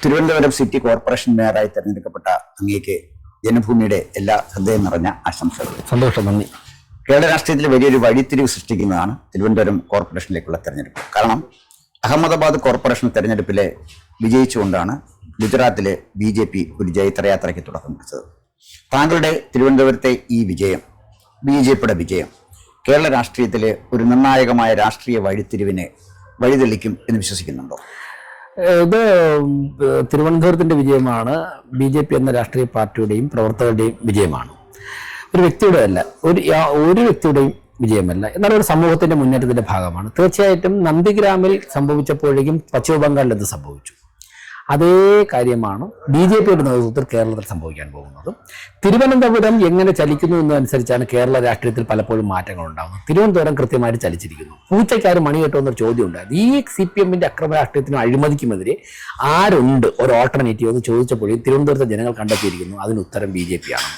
Thiruvananthapuram city corporation മേയറായി തെരഞ്ഞെടുക്കപ്പെട്ട അങ്ങേക്ക് ജനഭൂമിയുടെ എല്ലാ ഹൃദയം നിറഞ്ഞ ആശംസകൾ. സന്തോഷം, നന്ദി. കേരള രാഷ്ട്രീയത്തിൽ വലിയൊരു വഴിത്തിരിവ് സൃഷ്ടിക്കുന്നതാണ് തിരുവനന്തപുരം കോർപ്പറേഷനിലേക്കുള്ള തെരഞ്ഞെടുപ്പ്. കാരണം അഹമ്മദാബാദ് കോർപ്പറേഷൻ തെരഞ്ഞെടുപ്പിലെ വിജയിച്ചുകൊണ്ടാണ് ഗുജറാത്തിലെ BJP ഒരു ജൈത്രയാത്രയ്ക്ക് തുടക്കം കുറിച്ചത്. താങ്കളുടെ തിരുവനന്തപുരത്തെ ഈ വിജയം, BJPയുടെ വിജയം, കേരള രാഷ്ട്രീയത്തിലെ ഒരു നിർണായകമായ രാഷ്ട്രീയ വഴിത്തിരിവിനെ വഴിതെളിക്കും എന്ന് വിശ്വസിക്കുന്നുണ്ടോ? ഇത് തിരുവനന്തപുരത്തിൻ്റെ വിജയമാണ്. BJP എന്ന രാഷ്ട്രീയ പാർട്ടിയുടെയും പ്രവർത്തകരുടെയും വിജയമാണ്. ഒരു വ്യക്തിയുടെ അല്ല, ഒരു വ്യക്തിയുടെയും വിജയമല്ല, എന്നാൽ ഒരു സമൂഹത്തിൻ്റെ മുന്നേറ്റത്തിൻ്റെ ഭാഗമാണ്. തീർച്ചയായിട്ടും നന്ദിഗ്രാമിൽ സംഭവിച്ചപ്പോഴേക്കും പശ്ചിമ ബംഗാളിൽ എന്ത് സംഭവിച്ചു, അതേ കാര്യമാണ് BJPയുടെ നേതൃത്വത്തിൽ കേരളത്തിൽ സംഭവിക്കാൻ പോകുന്നത്. തിരുവനന്തപുരം എങ്ങനെ ചലിക്കുന്നു എന്നതനുസരിച്ചാണ് കേരള രാഷ്ട്രീയത്തിൽ പലപ്പോഴും മാറ്റങ്ങൾ ഉണ്ടാകുന്നത്. തിരുവനന്തപുരം കൃത്യമായിട്ട് ചലിച്ചിരിക്കുന്നു. പൂച്ചയ്ക്കാർ മണി കെട്ടുമെന്നൊരു ചോദ്യം ഉണ്ടായിരുന്നു. ഈ CPMന്റെ അക്രമ രാഷ്ട്രീയത്തിനും അഴിമതിക്കുമെതിരെ ആരുണ്ട് ഒരു ഓൾട്ടർനേറ്റീവ് എന്ന് ചോദിച്ചപ്പോഴും തിരുവനന്തപുരത്തെ ജനങ്ങൾ കണ്ടെത്തിയിരിക്കുന്നു. അതിന് ഉത്തരം BJP ആണ്.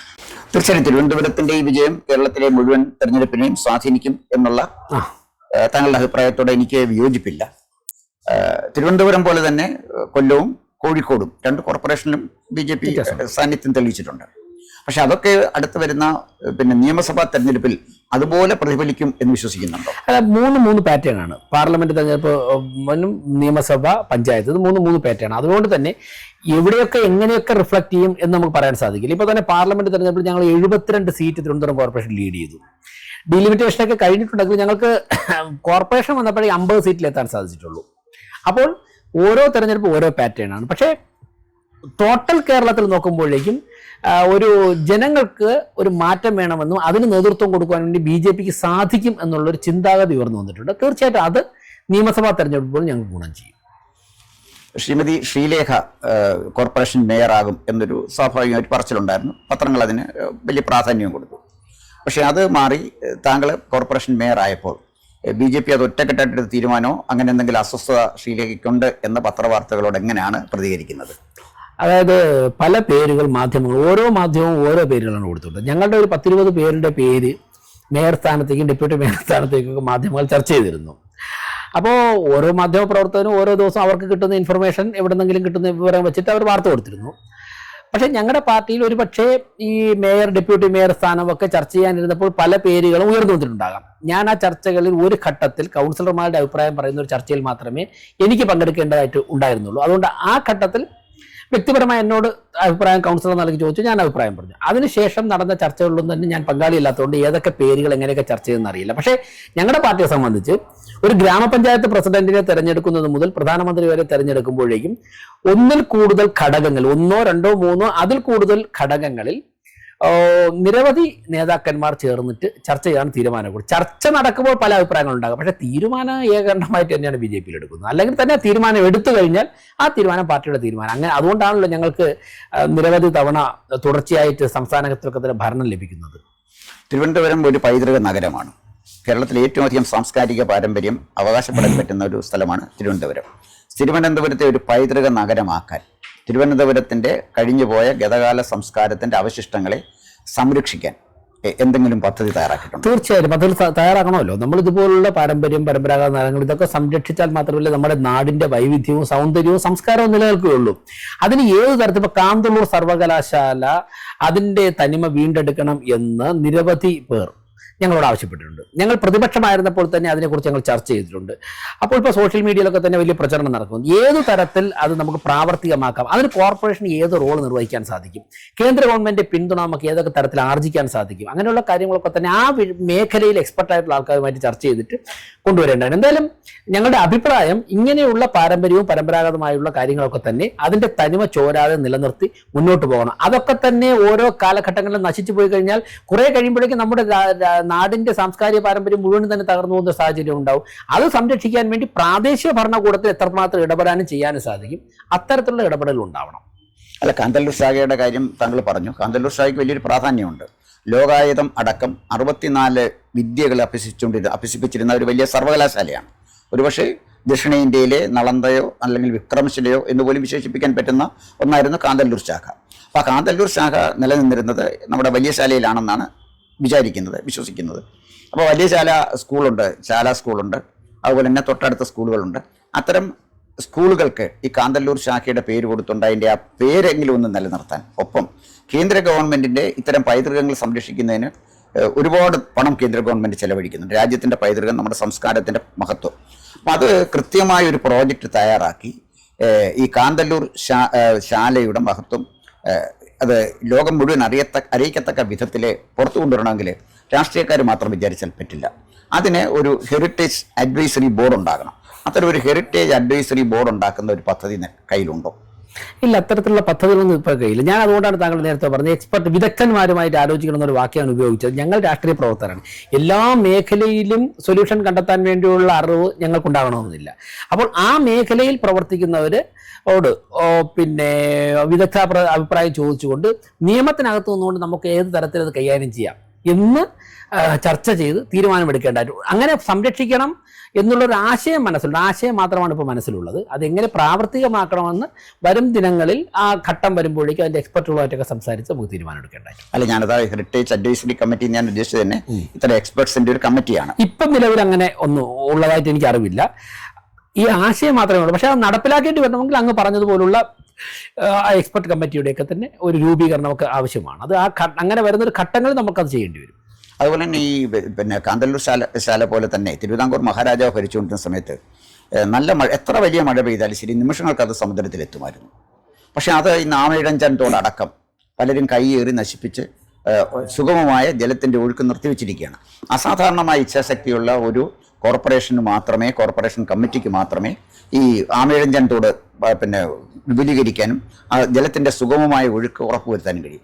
തീർച്ചയായും തിരുവനന്തപുരത്തിന്റെ ഈ വിജയം കേരളത്തിലെ മുഴുവൻ തെരഞ്ഞെടുപ്പിനെയും സ്വാധീനിക്കും എന്നുള്ള താങ്കളുടെ അഭിപ്രായത്തോടെ എനിക്ക് വിയോജിപ്പില്ല. തിരുവനന്തപുരം പോലെ തന്നെ കൊല്ലവും കോഴിക്കോടും രണ്ട് കോർപ്പറേഷനിലും BJP സാന്നിധ്യം തെളിയിച്ചിട്ടുണ്ട്. പക്ഷെ അതൊക്കെ അടുത്ത് വരുന്ന നിയമസഭാ തെരഞ്ഞെടുപ്പിൽ അതുപോലെ പ്രതിഫലിക്കും എന്ന് വിശ്വസിക്കുന്നുണ്ടോ? അല്ല, മൂന്ന് പാറ്റേൺ ആണ്. പാർലമെന്റ് തെരഞ്ഞെടുപ്പ്, നിയമസഭ, പഞ്ചായത്ത്, ഇത് മൂന്ന് പാറ്റേൺ. അതുകൊണ്ട് തന്നെ എവിടെയൊക്കെ എങ്ങനെയൊക്കെ റിഫ്ലക്ട് ചെയ്യും എന്ന് നമുക്ക് പറയാൻ സാധിക്കില്ല. ഇപ്പോൾ തന്നെ പാർലമെന്റ് തെരഞ്ഞെടുപ്പിൽ ഞങ്ങൾ 72 സീറ്റ് തിരുവനന്തപുരം കോർപ്പറേഷൻ ലീഡ് ചെയ്തു. ഡിലിമിറ്റേഷനൊക്കെ കഴിഞ്ഞിട്ടുണ്ടെങ്കിൽ ഞങ്ങൾക്ക് കോർപ്പറേഷൻ വന്നപ്പോഴേ 50 സീറ്റിലെത്താൻ സാധിച്ചിട്ടുള്ളൂ. അപ്പോൾ ഓരോ തെരഞ്ഞെടുപ്പും ഓരോ പാറ്റേൺ ആണ്. പക്ഷേ ടോട്ടൽ കേരളത്തിൽ നോക്കുമ്പോഴേക്കും ഒരു ജനങ്ങൾക്ക് ഒരു മാറ്റം വേണമെന്നും അതിന് നേതൃത്വം കൊടുക്കുവാൻ വേണ്ടി BJPക്ക് സാധിക്കും എന്നുള്ളൊരു ചിന്താഗതി ഉയർന്നു വന്നിട്ടുണ്ട്. തീർച്ചയായിട്ടും അത് നിയമസഭാ തെരഞ്ഞെടുപ്പുകൾ ഞങ്ങൾക്ക് ഗുണം ചെയ്യും. ശ്രീമതി ശ്രീലേഖ കോർപ്പറേഷൻ മേയറാകും എന്നൊരു സ്വാഭാവികമായിട്ട് പറച്ചിലുണ്ടായിരുന്നു. പത്രങ്ങൾ അതിന് വലിയ പ്രാധാന്യം കൊടുത്തു. പക്ഷെ അത് മാറി താങ്കൾ കോർപ്പറേഷൻ മേയറായപ്പോൾ BJP അത് ഒറ്റക്കെട്ടായിട്ടൊരു തീരുമാനമോ അങ്ങനെ എന്തെങ്കിലും അസ്വസ്ഥത ശ്രീലേഖയ്ക്കുണ്ട് എന്ന പത്രവാർത്തകളോട് എങ്ങനെയാണ് പ്രതികരിക്കുന്നത്? അതായത് പല പേരുകൾ മാധ്യമങ്ങൾ, ഓരോ മാധ്യമവും ഓരോ പേരുകളാണ് കൊടുത്തിട്ടുണ്ട്. ഞങ്ങളുടെ ഒരു 10-20 പേരുടെ പേര് മേയർ സ്ഥാനത്തേക്കും ഡെപ്യൂട്ടി മേയർ സ്ഥാനത്തേക്കൊക്കെ മാധ്യമങ്ങൾ ചർച്ച ചെയ്തിരുന്നു. അപ്പോൾ ഓരോ മാധ്യമ പ്രവർത്തകനും ഓരോ ദിവസം അവർക്ക് കിട്ടുന്ന ഇൻഫർമേഷൻ, എവിടെന്നെങ്കിലും കിട്ടുന്ന വിവരം വെച്ചിട്ട് അവർ വാർത്ത കൊടുത്തിരുന്നു. പക്ഷേ ഞങ്ങളുടെ പാർട്ടിയിൽ ഒരു പക്ഷേ ഈ മേയർ, ഡെപ്യൂട്ടി മേയർ സ്ഥാനമൊക്കെ ചർച്ച ചെയ്യാനിരുന്നപ്പോൾ പല പേരുകളും ഉയർന്നു വന്നിട്ടുണ്ടാകാം. ഞാൻ ആ ചർച്ചകളിൽ ഒരു ഘട്ടത്തിൽ കൗൺസിലർമാരുടെ അഭിപ്രായം പറയുന്ന ഒരു ചർച്ചയിൽ മാത്രമേ എനിക്ക് പങ്കെടുക്കേണ്ടതായിട്ട് ഉണ്ടായിരുന്നുള്ളൂ. അതുകൊണ്ട് ആ ഘട്ടത്തിൽ വ്യക്തിപരമായി എന്നോട് അഭിപ്രായം കൗൺസിലർ നൽകി ചോദിച്ചു, ഞാൻ അഭിപ്രായം പറഞ്ഞു. അതിനുശേഷം നടന്ന ചർച്ചകളിലൊന്നും തന്നെ ഞാൻ പങ്കാളിയില്ലാത്തതുകൊണ്ട് ഏതൊക്കെ പേരുകൾ എങ്ങനെയൊക്കെ ചർച്ച ചെയ്യുന്ന അറിയില്ല. പക്ഷേ ഞങ്ങളുടെ പാർട്ടിയെ സംബന്ധിച്ച് ഒരു ഗ്രാമപഞ്ചായത്ത് പ്രസിഡന്റിനെ തെരഞ്ഞെടുക്കുന്നത് മുതൽ പ്രധാനമന്ത്രി വരെ തെരഞ്ഞെടുക്കുമ്പോഴേക്കും ഒന്നിൽ കൂടുതൽ ഘടകങ്ങൾ, 1, 2, 3 അതിൽ കൂടുതൽ ഘടകങ്ങളിൽ നിരവധി നേതാക്കന്മാർ ചേർന്നിട്ട് ചർച്ച ചെയ്യാൻ തീരുമാനം. ചർച്ച നടക്കുമ്പോൾ പല അഭിപ്രായങ്ങളുണ്ടാകും. പക്ഷേ തീരുമാനം ഏകണ്ഠമായിട്ട് തന്നെയാണ് BJPയിൽ എടുക്കുന്നത്. അല്ലെങ്കിൽ തന്നെ തീരുമാനം എടുത്തു കഴിഞ്ഞാൽ ആ തീരുമാനം പാർട്ടിയുടെ തീരുമാനം. അങ്ങനെ അതുകൊണ്ടാണല്ലോ ഞങ്ങൾക്ക് നിരവധി തവണ തുടർച്ചയായിട്ട് സംസ്ഥാനത്തൊക്കെ തന്നെ ഭരണം ലഭിക്കുന്നത്. തിരുവനന്തപുരം ഒരു പൈതൃക നഗരമാണ്. കേരളത്തിലെ ഏറ്റവും അധികം സാംസ്കാരിക പാരമ്പര്യം അവകാശപ്പെടാൻ പറ്റുന്ന ഒരു സ്ഥലമാണ് തിരുവനന്തപുരം. തിരുവനന്തപുരത്തെ ഒരു പൈതൃക നഗരമാക്കാൻ തിരുവനന്തപുരത്തിൻ്റെ കഴിഞ്ഞുപോയ ഗതകാല സംസ്കാരത്തിൻ്റെ അവശിഷ്ടങ്ങളെ സംരക്ഷിക്കാൻ എന്തെങ്കിലും പദ്ധതി തയ്യാറാക്കിയിട്ടുണ്ട്? തീർച്ചയായും പദ്ധതി തയ്യാറാക്കണമല്ലോ. നമ്മളിതുപോലുള്ള പാരമ്പര്യം, പരമ്പരാഗത നഗരങ്ങൾ ഇതൊക്കെ സംരക്ഷിച്ചാൽ മാത്രമല്ല നമ്മുടെ നാടിൻ്റെ വൈവിധ്യവും സൗന്ദര്യവും സംസ്കാരവും നിലനിൽക്കുകയുള്ളൂ. അതിന് ഏത് തരത്തിൽ, ഇപ്പോൾ കാന്തല്ലൂർ സർവകലാശാല അതിൻ്റെ തനിമ വീണ്ടെടുക്കണം എന്ന് നിരവധി പേർ ഞങ്ങളോട് ആവശ്യപ്പെട്ടിട്ടുണ്ട്. ഞങ്ങൾ പ്രതിപക്ഷമായിരുന്നപ്പോൾ തന്നെ അതിനെക്കുറിച്ച് ഞങ്ങൾ ചർച്ച ചെയ്തിട്ടുണ്ട്. അപ്പോൾ ഇപ്പോൾ സോഷ്യൽ മീഡിയയിലൊക്കെ തന്നെ വലിയ പ്രചരണം നടക്കുന്നു. ഏത് തരത്തിൽ അത് നമുക്ക് പ്രാവർത്തികമാക്കാം, അതിന് കോർപ്പറേഷൻ ഏത് റോൾ നിർവഹിക്കാൻ സാധിക്കും, കേന്ദ്ര ഗവൺമെൻറ് പിന്തുണ നമുക്ക് ഏതൊക്കെ തരത്തിൽ ആർജിക്കാൻ സാധിക്കും, അങ്ങനെയുള്ള കാര്യങ്ങളൊക്കെ തന്നെ ആ മേഖലയിൽ എക്സ്പെർട്ടായിട്ടുള്ള ആൾക്കാരുമായിട്ട് ചർച്ച ചെയ്തിട്ട് കൊണ്ടുവരേണ്ടതാണ്. എന്തായാലും ഞങ്ങളുടെ അഭിപ്രായം ഇങ്ങനെയുള്ള പാരമ്പര്യവും പരമ്പരാഗതമായുള്ള കാര്യങ്ങളൊക്കെ തന്നെ അതിൻ്റെ തനിമ ചോരാതെ നിലനിർത്തി മുന്നോട്ട് പോകണം. അതൊക്കെ തന്നെ ഓരോ കാലഘട്ടങ്ങളിലും നശിച്ചു പോയി കഴിഞ്ഞാൽ കുറേ കഴിയുമ്പോഴേക്കും നമ്മുടെ നാടിൻ്റെ സാംസ്കാരിക പാരമ്പര്യം മുഴുവൻ തന്നെ തകർന്നു പോകുന്ന സാഹചര്യം ഉണ്ടാവും. അത് സംരക്ഷിക്കാൻ വേണ്ടി പ്രാദേശിക ഭരണകൂടത്തിൽ എത്രമാത്രം ഇടപെടാനും ചെയ്യാനും സാധിക്കും. അത്തരത്തിലുള്ള ഇടപെടൽ ഉണ്ടാവണം. അല്ല, കാന്തല്ലൂർ ശാഖയുടെ കാര്യം താങ്കൾ പറഞ്ഞു. കാന്തല്ലൂർ ശാഖയ്ക്ക് വലിയൊരു പ്രാധാന്യമുണ്ട്. ലോകായുധം അടക്കം 64 വിദ്യകൾ അഭ്യസിപ്പിച്ചിരുന്ന ഒരു വലിയ സർവകലാശാലയാണ്. ഒരുപക്ഷെ ദക്ഷിണേന്ത്യയിലെ നളന്ദയോ അല്ലെങ്കിൽ വിക്രമശിലയോ എന്നുപോലും വിശേഷിപ്പിക്കാൻ പറ്റുന്ന ഒന്നായിരുന്നു കാന്തല്ലൂർ ശാഖ. അപ്പോൾ ആ കാന്തല്ലൂർ ശാഖ നിലനിന്നിരുന്നത് നമ്മുടെ വലിയ ശാലയിലാണെന്നാണ് വിശ്വസിക്കുന്നത്. അപ്പോൾ വലിയ ശാല സ്കൂളുണ്ട്, ശാല സ്കൂളുണ്ട്, അതുപോലെ തന്നെ തൊട്ടടുത്ത സ്കൂളുകളുണ്ട്. അത്തരം സ്കൂളുകൾക്ക് ഈ കാന്തല്ലൂർ ശാഖയുടെ പേര് കൊടുത്തുകൊണ്ട് അതിൻ്റെ ആ പേരെങ്കിലും ഒന്ന് നിലനിർത്താൻ, ഒപ്പം കേന്ദ്ര ഗവൺമെൻറ്റിൻ്റെ ഇത്തരം പൈതൃകങ്ങൾ സംരക്ഷിക്കുന്നതിന് ഒരുപാട് പണം കേന്ദ്ര ഗവൺമെൻറ് ചെലവഴിക്കുന്നുണ്ട്. രാജ്യത്തിൻ്റെ പൈതൃകം, നമ്മുടെ സംസ്കാരത്തിൻ്റെ മഹത്വം. അപ്പം അത് കൃത്യമായ ഒരു പ്രോജക്റ്റ് തയ്യാറാക്കി ഈ കാന്തല്ലൂർ ശാലയുടെ മഹത്വം അത് ലോകം മുഴുവൻ അറിയിക്കത്തക്ക വിധത്തിൽ പുറത്തു കൊണ്ടുവരണമെങ്കിൽ രാഷ്ട്രീയക്കാർ മാത്രം വിചാരിച്ചാൽ പറ്റില്ല. അതിന് ഒരു ഹെറിറ്റേജ് അഡ്വൈസറി ബോർഡ് ഉണ്ടാകണം. അത്തരം ഒരു ഹെറിറ്റേജ് അഡ്വൈസറി ബോർഡ് ഉണ്ടാക്കുന്ന ഒരു പദ്ധതി കയ്യിലുണ്ടോ? ഇല്ല, അത്തരത്തിലുള്ള പദ്ധതികളൊന്നും ഇപ്പോൾ കയ്യില്ല. ഞാൻ അതുകൊണ്ടാണ് താങ്കൾ നേരത്തെ പറഞ്ഞത് എക്സ്പെർട്ട് വിദഗ്ധന്മാരുമായിട്ട് ആലോചിക്കണം ഒരു വാക്യമാണ് ഉപയോഗിച്ചത്. ഞങ്ങൾ രാഷ്ട്രീയ പ്രവർത്തകരാണ്. എല്ലാ മേഖലയിലും സൊല്യൂഷൻ കണ്ടെത്താൻ വേണ്ടിയുള്ള അറിവ് ഞങ്ങൾക്കുണ്ടാകണമെന്നില്ല. അപ്പോൾ ആ മേഖലയിൽ പ്രവർത്തിക്കുന്നവർ പിന്നെ വിദഗ്ധ അഭിപ്രായം ചോദിച്ചുകൊണ്ട് നിയമത്തിനകത്ത് നിന്നുകൊണ്ട് നമുക്ക് ഏത് തരത്തിൽ അത് കൈകാര്യം ചെയ്യാം എന്ന് ചർച്ച ചെയ്ത് തീരുമാനമെടുക്കേണ്ടതായിട്ട്. അങ്ങനെ സംരക്ഷിക്കണം എന്നുള്ളൊരു ആശയം മനസ്സിലുണ്ട്. ആശയം മാത്രമാണ് ഇപ്പോൾ മനസ്സിലുള്ളത്. അതെങ്ങനെ പ്രാവർത്തികമാക്കണമെന്ന് വരും ദിനങ്ങളിൽ ആ ഘട്ടം വരുമ്പോഴേക്കും അതിൻ്റെ എക്സ്പെർട്ടുകളുമായിട്ടൊക്കെ സംസാരിച്ച് നമുക്ക് തീരുമാനമെടുക്കേണ്ടതായിട്ട്. അല്ല, ഞാനത് ഹെറിറ്റേജ് അഡ്വൈസറി കമ്മിറ്റി ഞാൻ ഉദ്ദേശിച്ചത് തന്നെ ഇത്തരം എക്സ്പെർട്സിൻ്റെ ഒരു കമ്മിറ്റിയാണ്. ഇപ്പം നിലവിൽ അങ്ങനെ ഒന്നും ഉള്ളതായിട്ട് എനിക്ക് അറിവില്ല. ഈ ആശയം മാത്രമേ ഉള്ളൂ. പക്ഷേ അത് നടപ്പിലാക്കേണ്ടി വരണമെങ്കിൽ അങ്ങ് പറഞ്ഞതുപോലുള്ള എക്സ്പെർട്ട് കമ്മിറ്റിയുടെയൊക്കെ തന്നെ ഒരു രൂപീകരണം നമുക്ക് ആവശ്യമാണ്. അത് അങ്ങനെ വരുന്നൊരു ഘട്ടങ്ങളിൽ നമുക്കത് ചെയ്യേണ്ടി വരും. അതുപോലെ തന്നെ ഈ പിന്നെ കാന്തല്ലൂർ ശാല പോലെ തന്നെ തിരുവിതാംകൂർ മഹാരാജാവ് ഭരിച്ചുകൊണ്ടിരുന്ന സമയത്ത് നല്ല മഴ, എത്ര വലിയ മഴ പെയ്താലും ശരി, നിമിഷങ്ങൾക്ക് അത് സമുദ്രത്തിലെത്തുമായിരുന്നു. പക്ഷേ അത് ഈ നാമയിഴഞ്ചാനത്തോടക്കം പലരും കൈയേറി നശിപ്പിച്ച് സുഗമമായ ജലത്തിൻ്റെ ഒഴുക്ക് നിർത്തിവെച്ചിരിക്കുകയാണ്. അസാധാരണമായ ഇച്ഛാശക്തിയുള്ള ഒരു കോർപ്പറേഷൻ കമ്മിറ്റിക്ക് മാത്രമേ ഈ ആമയിഴഞ്ചാനത്തോട് പിന്നെ വിപുലീകരിക്കാനും ജലത്തിൻ്റെ സുഗമമായ ഒഴുക്ക് ഉറപ്പുവരുത്താനും കഴിയും.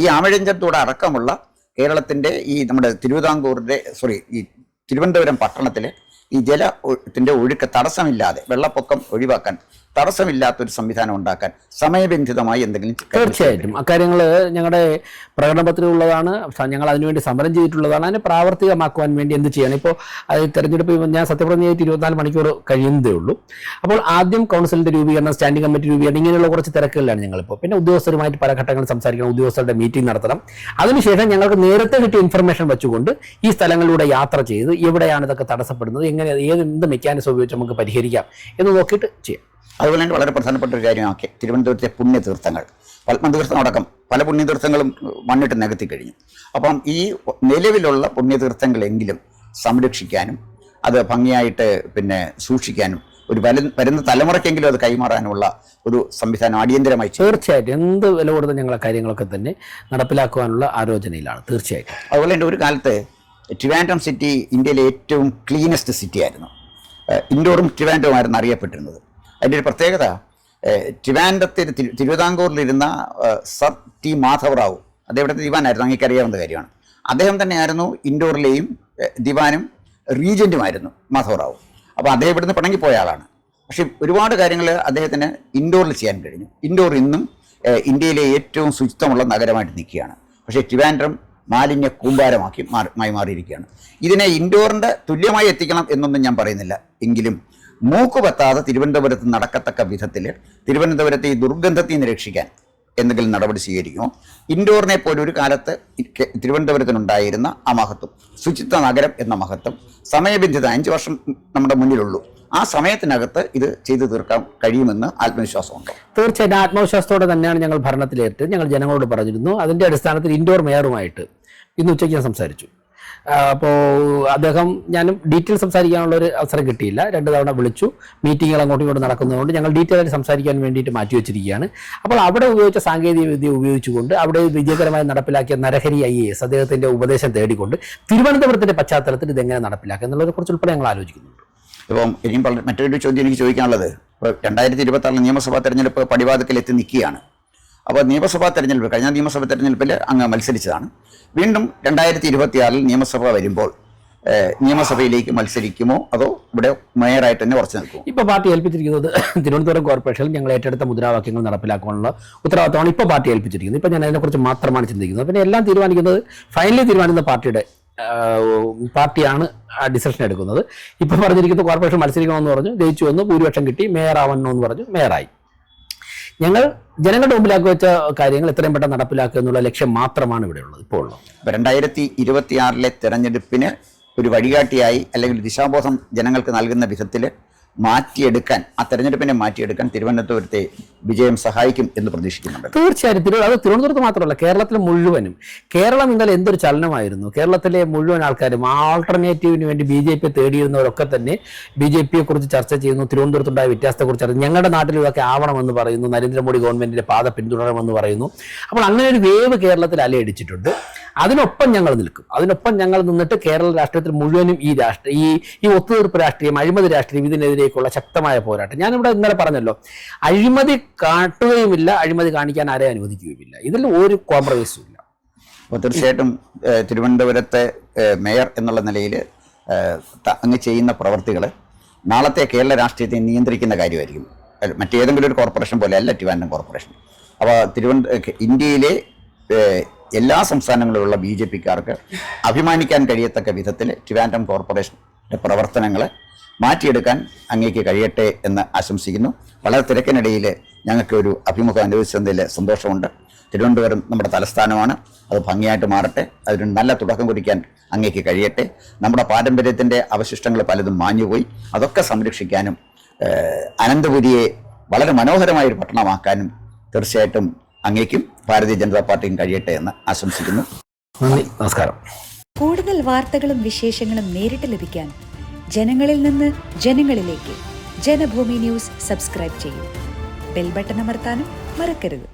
ഈ ആമയിഴഞ്ചാനത്തോട് അടക്കമുള്ള കേരളത്തിൻ്റെ ഈ നമ്മുടെ ഈ തിരുവനന്തപുരം പട്ടണത്തിലെ ഈ ജലത്തിൻ്റെ ഒഴുക്ക് തടസ്സമില്ലാതെ, വെള്ളപ്പൊക്കം ഒഴിവാക്കാൻ തടസ്സമില്ലാത്തൊരു സംവിധാനം ഉണ്ടാക്കാൻ സമയബന്ധിതമായി എന്തെങ്കിലും. തീർച്ചയായിട്ടും അക്കാര്യങ്ങൾ ഞങ്ങളുടെ പ്രകടനപത്രമുള്ളതാണ്. ഞങ്ങൾ അതിനുവേണ്ടി സമരം ചെയ്തിട്ടുള്ളതാണ്. അതിനെ പ്രാവർത്തികമാക്കുവാൻ വേണ്ടി എന്ത് ചെയ്യണം? ഇപ്പോൾ അത് തെരഞ്ഞെടുപ്പ് ഞാൻ സത്യപ്രതിജ്ഞ 24 മണിക്കൂർ കഴിയുന്നതേ ഉള്ളൂ. അപ്പോൾ ആദ്യം കൗൺസിലിൻ്റെ രൂപീകരണം, സ്റ്റാൻഡിംഗ് കമ്മിറ്റി രൂപീകരണം, ഇങ്ങനെയുള്ള കുറച്ച് തിരക്കുകളിലാണ് ഞങ്ങളിപ്പോൾ. പിന്നെ ഉദ്യോഗസ്ഥരുമായിട്ട് പല ഘട്ടങ്ങളിൽ സംസാരിക്കണം, ഉദ്യോഗസ്ഥരുടെ മീറ്റിംഗ് നടത്തണം. അതിനുശേഷം ഞങ്ങൾക്ക് നേരത്തെ കിട്ടിയ ഇൻഫർമേഷൻ വെച്ചുകൊണ്ട് ഈ സ്ഥലങ്ങളിലൂടെ യാത്ര ചെയ്ത് എവിടെയാണ് ഇതൊക്കെ തടസ്സപ്പെടുന്നത്, എങ്ങനെ എന്ത് മെക്കാനിസം ഉപയോഗിച്ച് നമുക്ക് പരിഹരിക്കാം എന്ന് നോക്കിയിട്ട് ചെയ്യാം. അതുപോലെ തന്നെ വളരെ പ്രധാനപ്പെട്ട ഒരു കാര്യമാക്കി തിരുവനന്തപുരത്തെ പുണ്യതീർത്ഥങ്ങൾ, പത്മതീർത്ഥം അടക്കം പല പുണ്യതീർത്ഥങ്ങളും മണ്ണിട്ട് നികത്തി കഴിഞ്ഞു. അപ്പം ഈ നിലവിലുള്ള പുണ്യതീർത്ഥങ്ങളെങ്കിലും സംരക്ഷിക്കാനും അത് ഭംഗിയായിട്ട് പിന്നെ സൂക്ഷിക്കാനും വരുന്ന തലമുറയ്ക്കെങ്കിലും അത് കൈമാറാനുള്ള ഒരു സംവിധാനം അടിയന്തരമായി. തീർച്ചയായിട്ടും എന്ത് വില കൊടുത്ത ഞങ്ങളെ കാര്യങ്ങളൊക്കെ തന്നെ നടപ്പിലാക്കുവാനുള്ള ആലോചനയിലാണ്. തീർച്ചയായിട്ടും. അതുപോലെ തന്നെ ഒരു കാലത്ത് ട്രിവാൻഡ്രം സിറ്റി ഇന്ത്യയിലെ ഏറ്റവും ക്ലീനസ്റ്റ് സിറ്റി ആയിരുന്നു. ഇൻഡോറും ട്രിവാൻഡ്രവുമായിരുന്നു അറിയപ്പെട്ടിരുന്നത്. അതിൻ്റെ ഒരു പ്രത്യേകത, തിരുവിതാംകൂറിലിരുന്ന സർ ടി മാധവറാവു, അദ്ദേഹത്തെ ദിവാനായിരുന്നു, അങ്ങേക്കറിയാവുന്ന കാര്യമാണ്. അദ്ദേഹം തന്നെയായിരുന്നു ഇൻഡോറിലെയും ദിവാനും റീജൻറ്റുമായിരുന്നു മാധവറാവു. അപ്പോൾ അദ്ദേഹം ഇവിടുന്ന് പിണങ്ങിപ്പോയ ആളാണ്. പക്ഷേ ഒരുപാട് കാര്യങ്ങൾ അദ്ദേഹത്തിന് ഇൻഡോറിൽ ചെയ്യാൻ കഴിഞ്ഞു. ഇൻഡോർ ഇന്നും ഇന്ത്യയിലെ ഏറ്റവും ശുചിത്വമുള്ള നഗരമായിട്ട് നിൽക്കുകയാണ്. പക്ഷേ ട്രിവാൻഡ്രം മാലിന്യ കൂമ്പാരമാക്കി മാറിയിരിക്കുകയാണ്. ഇതിനെ ഇൻഡോറിൻ്റെ തുല്യമായി എത്തിക്കണം എന്നൊന്നും ഞാൻ പറയുന്നില്ല. എങ്കിലും മൂക്കുപത്താതെ തിരുവനന്തപുരത്ത് നടക്കത്തക്ക വിധത്തിൽ തിരുവനന്തപുരത്തെ ഈ ദുർഗന്ധത്തിൽ നിന്ന് രക്ഷിക്കാൻ എന്തെങ്കിലും നടപടി സ്വീകരിക്കുമോ? ഇൻഡോറിനെ പോലെ ഒരു കാലത്ത് തിരുവനന്തപുരത്തിനുണ്ടായിരുന്ന ആ മഹത്വം, ശുചിത്വ നഗരം എന്ന മഹത്വം, സമയബന്ധിത 5 വർഷം നമ്മുടെ മുന്നിലുള്ളൂ. ആ സമയത്തിനകത്ത് ഇത് ചെയ്തു തീർക്കാൻ കഴിയുമെന്ന് ആത്മവിശ്വാസമുണ്ടോ? തീർച്ചയായിട്ടും ആത്മവിശ്വാസത്തോടെ തന്നെയാണ് ഞങ്ങൾ ഭരണത്തിലേറ്റ്. ഞങ്ങൾ ജനങ്ങളോട് പറഞ്ഞിരുന്നു. അതിൻ്റെ അടിസ്ഥാനത്തിൽ ഇൻഡോർ മേയറുമായിട്ട് ഇന്ന് ഉച്ചയ്ക്ക് ഞാൻ സംസാരിച്ചു. അപ്പോൾ അദ്ദേഹം, ഞാനും ഡീറ്റെയിൽ സംസാരിക്കാനുള്ളൊരു അവസരം കിട്ടിയില്ല. 2 തവണ വിളിച്ചു. മീറ്റിങ്ങുകൾ അങ്ങോട്ടും ഇങ്ങോട്ടും നടക്കുന്നതുകൊണ്ട് ഞങ്ങൾ ഡീറ്റെയിൽ ആയിട്ട് സംസാരിക്കാൻ വേണ്ടിയിട്ട് മാറ്റിവെച്ചിരിക്കുകയാണ്. അപ്പോൾ അവിടെ ഉപയോഗിച്ച സാങ്കേതിക വിദ്യ ഉപയോഗിച്ചുകൊണ്ട് അവിടെ വിജയകരമായി നടപ്പിലാക്കിയ നരഹരി IAS അദ്ദേഹത്തിൻ്റെ ഉപദേശം തേടിക്കൊണ്ട് തിരുവനന്തപുരത്തിൻ്റെ പശ്ചാത്തലത്തിൽ ഇതെങ്ങനെ നടപ്പിലാക്കുക എന്നുള്ളതിനെക്കുറിച്ച് ഉൾപ്പെടെ ഞങ്ങൾ ആലോചിക്കുന്നുണ്ട്. ഇപ്പം ഇനിയും മറ്റൊരു ചോദ്യം എനിക്ക് ചോദിക്കാനുള്ളത്, ഇപ്പോൾ 2026 നിയമസഭാ തെരഞ്ഞെടുപ്പ് പടിവാതിക്കൽ എത്തി നിൽക്കുകയാണ്. അപ്പോൾ നിയമസഭാ തെരഞ്ഞെടുപ്പ്, കഴിഞ്ഞ നിയമസഭാ തെരഞ്ഞെടുപ്പിൽ അങ്ങ് മത്സരിച്ചതാണ്. വീണ്ടും 2026 നിയമസഭ വരുമ്പോൾ നിയമസഭയിലേക്ക് മത്സരിക്കുമോ അതോ ഇവിടെ മേയറായിട്ട് തന്നെ ഉറച്ചു നിൽക്കുമോ? ഇപ്പോൾ പാർട്ടി ഏൽപ്പിച്ചിരിക്കുന്നത് തിരുവനന്തപുരം കോർപ്പറേഷനിൽ ഞങ്ങൾ ഏറ്റെടുത്ത മുദ്രാവാക്യങ്ങൾ നടപ്പിലാക്കാനുള്ള ഉത്തരവാദിത്തമാണ് ഇപ്പോൾ പാർട്ടി ഏൽപ്പിച്ചിരിക്കുന്നത്. ഇപ്പോൾ ഞാൻ അതിനെക്കുറിച്ച് മാത്രമാണ് ചിന്തിക്കുന്നത്. പിന്നെ എല്ലാം തീരുമാനിക്കുന്നത്, ഫൈനലി തീരുമാനിക്കുന്ന പാർട്ടിയാണ് ഡിസിഷൻ എടുക്കുന്നത്. ഇപ്പോൾ പറഞ്ഞിരിക്കുന്നത് കോർപ്പറേഷൻ മത്സരിക്കണമെന്ന് പറഞ്ഞു, ജയിച്ചു വന്നു, ഭൂരിപക്ഷം കിട്ടി, മേയറാവണമെന്ന് പറഞ്ഞു, മേയറായി. ഞങ്ങൾ ജനങ്ങളുടെ മുമ്പിലാക്കി വെച്ച കാര്യങ്ങൾ എത്രയും പെട്ടെന്ന് നടപ്പിലാക്കുക എന്നുള്ള ലക്ഷ്യം മാത്രമാണ് ഇവിടെ ഉള്ളത് ഇപ്പോൾ ഉള്ളത്. 2026 തെരഞ്ഞെടുപ്പിന് ഒരു വഴികാട്ടിയായി അല്ലെങ്കിൽ ദിശാബോധം ജനങ്ങൾക്ക് നൽകുന്ന വിധത്തിൽ മാറ്റിയെടുക്കാൻ, ആ തെരഞ്ഞെടുപ്പിനെ മാറ്റിയെടുക്കാൻ തിരുവനന്തപുരത്തെ വിജയം സഹായിക്കും എന്ന് പ്രതീക്ഷിക്കുന്നുണ്ട്. തീർച്ചയായും അത് തിരുവനന്തപുരത്ത് മാത്രമല്ല, കേരളത്തിൽ മുഴുവനും. കേരളം ഇന്നലെ എന്തൊരു ചലനമായിരുന്നു. കേരളത്തിലെ മുഴുവൻ ആൾക്കാരും ആൾട്ടർനേറ്റീവിന് വേണ്ടി BJP തേടിയിരുന്നവരൊക്കെ തന്നെ BJP കുറിച്ച് ചർച്ച ചെയ്യുന്നു, തിരുവനന്തപുരത്തുണ്ടായ വ്യത്യാസത്തെക്കുറിച്ച് അറിയുന്നു, ഞങ്ങളുടെ നാട്ടിൽ ഇതൊക്കെ ആവണമെന്ന് പറയുന്നു, നരേന്ദ്രമോദി ഗവൺമെന്റിന്റെ പാത പിന്തുടരണമെന്ന് പറയുന്നു. അപ്പോൾ അങ്ങനെ ഒരു വേവ് കേരളത്തിൽ അലയടിച്ചിട്ടുണ്ട്. അതിനൊപ്പം ഞങ്ങൾ നിൽക്കും. അതിനൊപ്പം ഞങ്ങൾ നിന്നിട്ട് കേരള രാഷ്ട്രീയത്തിൽ മുഴുവനും ഈ ഒത്തുതീർപ്പ് രാഷ്ട്രീയം, അഴിമതി രാഷ്ട്രീയം, ഇതിനെതിരേക്കുള്ള ശക്തമായ പോരാട്ടം. ഞാനിവിടെ ഇന്നലെ പറഞ്ഞല്ലോ, അഴിമതി കാട്ടുകയുമില്ല, അഴിമതി കാണിക്കാൻ ആരെയും അനുവദിക്കുകയുമില്ല. ഇതിൽ ഒരു കോംപ്രമൈസും ഇല്ല. അപ്പോൾ തീർച്ചയായിട്ടും തിരുവനന്തപുരത്തെ മേയർ എന്നുള്ള നിലയിൽ അങ്ങ് ചെയ്യുന്ന പ്രവർത്തികൾ നാളത്തെ കേരള രാഷ്ട്രീയത്തെ നിയന്ത്രിക്കുന്ന കാര്യമായിരിക്കും. മറ്റേതെങ്കിലും ഒരു കോർപ്പറേഷൻ പോലെ അല്ല ട്രിവാൻഡ്രം കോർപ്പറേഷൻ. അപ്പോൾ ഇന്ത്യയിലെ എല്ലാ സംസ്ഥാനങ്ങളിലുള്ള BJPക്കാർക്ക് അഭിമാനിക്കാൻ കഴിയത്തക്ക വിധത്തിൽ ട്രിവാൻഡ്രം കോർപ്പറേഷൻ്റെ പ്രവർത്തനങ്ങളെ മാറ്റിയെടുക്കാൻ അങ്ങേക്ക് കഴിയട്ടെ എന്ന് ആശംസിക്കുന്നു. വളരെ തിരക്കിനിടയിൽ ഞങ്ങൾക്ക് ഒരു അഭിമുഖം അനുവദിച്ചതിൽ സന്തോഷമുണ്ട്. തിരുവനന്തപുരം നമ്മുടെ തലസ്ഥാനമാണ്, അത് ഭംഗിയായിട്ട് മാറട്ടെ, അതിന് നല്ല തുടക്കം കുറിക്കാൻ അങ്ങേക്ക് കഴിയട്ടെ. നമ്മുടെ പാരമ്പര്യത്തിൻ്റെ അവശിഷ്ടങ്ങൾ പലതും മാഞ്ഞുപോയി, അതൊക്കെ സംരക്ഷിക്കാനും അനന്തപുരിയെ വളരെ മനോഹരമായൊരു പട്ടണമാക്കാനും തീർച്ചയായിട്ടും അങ്ങേക്കും ഭാരതീയ ജനതാ പാർട്ടിയും കഴിയട്ടെ എന്ന് ആശംസിക്കുന്നു. നന്ദി, നമസ്കാരം. കൂടുതൽ വാർത്തകളും വിശേഷങ്ങളും നേരിട്ട് ലഭിക്കാൻ ജനങ്ങളിൽ നിന്ന് ജനങ്ങളിലേക്ക് ജനഭൂമി ന്യൂസ് സബ്സ്ക്രൈബ് ചെയ്യൂ. ബെൽ ബട്ടൺ അമർത്താനും മറക്കരുത്.